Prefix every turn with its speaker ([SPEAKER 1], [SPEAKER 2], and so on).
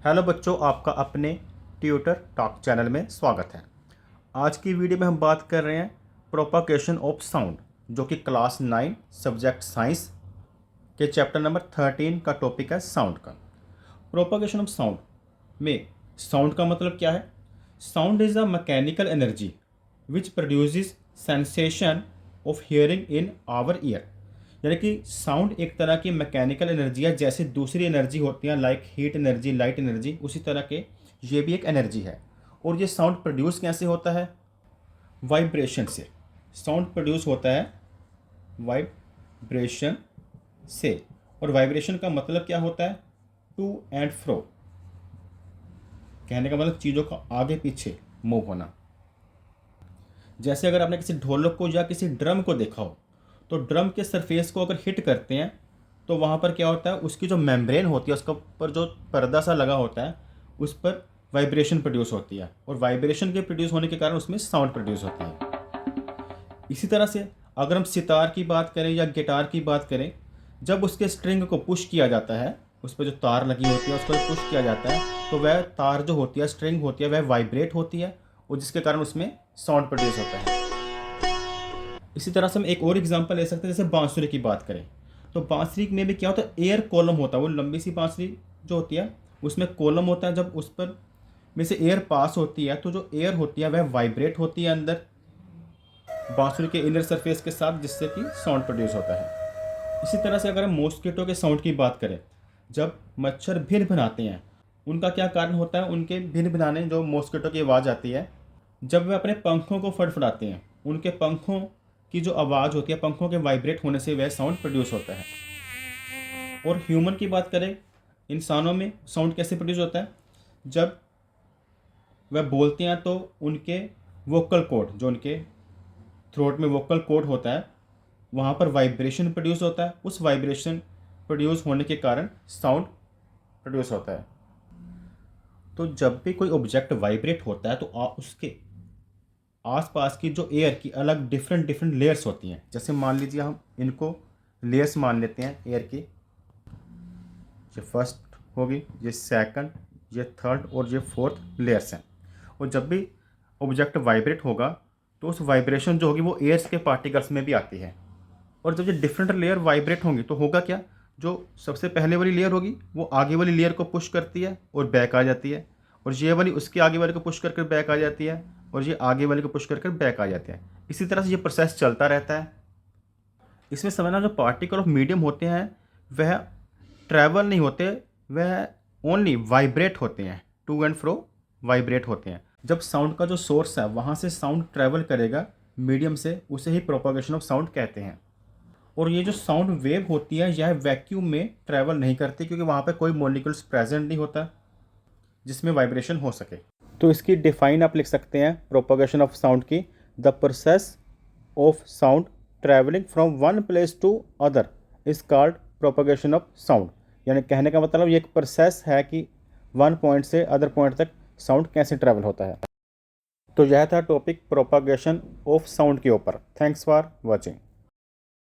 [SPEAKER 1] Hello बच्चों, आपका अपने ट्यूटर टॉक चैनल में स्वागत है। आज की वीडियो में हम बात कर रहे हैं प्रोपागेशन ऑफ साउंड, जो कि क्लास 9 सब्जेक्ट साइंस के चैप्टर नंबर 13 का टॉपिक है साउंड का। प्रोपागेशन ऑफ साउंड में साउंड का मतलब क्या है? Sound is a mechanical energy which produces sensation of hearing in our ear. यानी कि साउंड एक तरह की मैकेनिकल एनर्जी है, जैसे दूसरी एनर्जी होती है like heat energy, light energy, उसी तरह के ये भी एक एनर्जी है। और ये साउंड प्रोड्यूस कैसे होता है? वाइब्रेशन से। साउंड प्रोड्यूस होता है वाइब्रेशन से। और वाइब्रेशन का मतलब क्या होता है? To and fro. कहने का मतलब चीज़ों का आगे पीछे मूव होना। जैसे अगर आपने किसी ढोलक को या किसी ड्रम को देखा हो, तो ड्रम के सरफेस को अगर हिट करते हैं तो वहाँ पर क्या होता है, उसकी जो मेम्ब्रेन होती है, उसके ऊपर जो पर्दा सा लगा होता है, उस पर वाइब्रेशन प्रोड्यूस होती है। और वाइब्रेशन के प्रोड्यूस होने के कारण उसमें साउंड प्रोड्यूस होती है। इसी तरह से अगर हम सितार की बात करें या गिटार की बात करें, जब उसके स्ट्रिंग को पुश किया जाता है, उस पर जो तार लगी होती है उसको पुश किया जाता है, तो वह तार जो होती है, स्ट्रिंग होती है, वह वाइब्रेट होती है और जिसके कारण उसमें साउंड प्रोड्यूस होता है। इसी तरह से हम एक और एग्जांपल ले सकते हैं, जैसे बांसुरी की बात करें, तो बांसुरी में भी क्या होता है, एयर कॉलम होता है। वो लंबी सी बांसुरी जो होती है उसमें कॉलम होता है, जब उस पर में से एयर पास होती है तो जो एयर होती है वह वाइब्रेट होती है अंदर बांसुरी के इनर सरफेस के साथ, जिससे कि साउंड प्रोड्यूस होता है। इसी तरह से अगर हम मॉस्किटो के साउंड की बात करें, जब मच्छर भिन भिनाते हैं, उनका क्या कारण होता है? उनके भिन भिनाने जो मॉस्किटो की आवाज़ आती है, जब वे अपने पंखों को फड़फड़ाते हैं, उनके पंखों की जो आवाज़ होती है, पंखों के वाइब्रेट होने से वह साउंड प्रोड्यूस होता है। और ह्यूमन की बात करें, इंसानों में साउंड कैसे प्रोड्यूस होता है? जब वह बोलते हैं तो उनके वोकल कॉर्ड, जो उनके थ्रोट में वोकल कॉर्ड होता है, वहाँ पर वाइब्रेशन प्रोड्यूस होता है। उस वाइब्रेशन प्रोड्यूस होने के कारण साउंड प्रोड्यूस होता है। तो जब भी कोई ऑब्जेक्ट वाइब्रेट होता है तो उसके आसपास की जो एयर की अलग डिफरेंट डिफरेंट लेयर्स होती हैं। जैसे मान लीजिए हम इनको लेयर्स मान लेते हैं एयर की। ये फर्स्ट होगी, ये सेकंड, ये थर्ड और ये फोर्थ लेयर्स हैं। और जब भी ऑब्जेक्ट वाइब्रेट होगा तो उस वाइब्रेशन जो होगी वो एयर्स के पार्टिकल्स में भी आती है। और जब ये डिफरेंट लेयर वाइब्रेट होंगी तो होगा क्या? जो सबसे पहले वाली लेयर होगी वो आगे वाली लेयर को पुश करती है और बैक आ जाती है, और ये वाली उसके आगे वाले को पुश करके बैक आ जाती है, और ये आगे वाले को पुश करके बैक आ जाते हैं। इसी तरह से ये प्रोसेस चलता रहता है। इसमें समझना, जो पार्टिकल ऑफ मीडियम होते हैं वह ट्रैवल नहीं होते, वह ओनली वाइब्रेट होते हैं, टू एंड फ्रो वाइब्रेट होते हैं। जब साउंड का जो सोर्स है वहाँ से साउंड ट्रैवल करेगा मीडियम से, उसे ही प्रोपागेशन ऑफ साउंड कहते हैं। और ये जो साउंड वेव होती है यह वैक्यूम में ट्रैवल नहीं करती, क्योंकि वहाँ पे कोई मॉलिक्यूल्स प्रेजेंट नहीं होता जिसमें वाइब्रेशन हो सके। तो इसकी डिफाइन आप लिख सकते हैं प्रोपागेशन ऑफ साउंड की: the process of sound travelling from one place to other is called propagation of sound. यानी कहने का मतलब ये एक प्रोसेस है कि वन पॉइंट से अदर पॉइंट तक साउंड कैसे ट्रैवल होता है। तो यह था टॉपिक प्रोपागेशन ऑफ साउंड के ऊपर। Thanks for watching.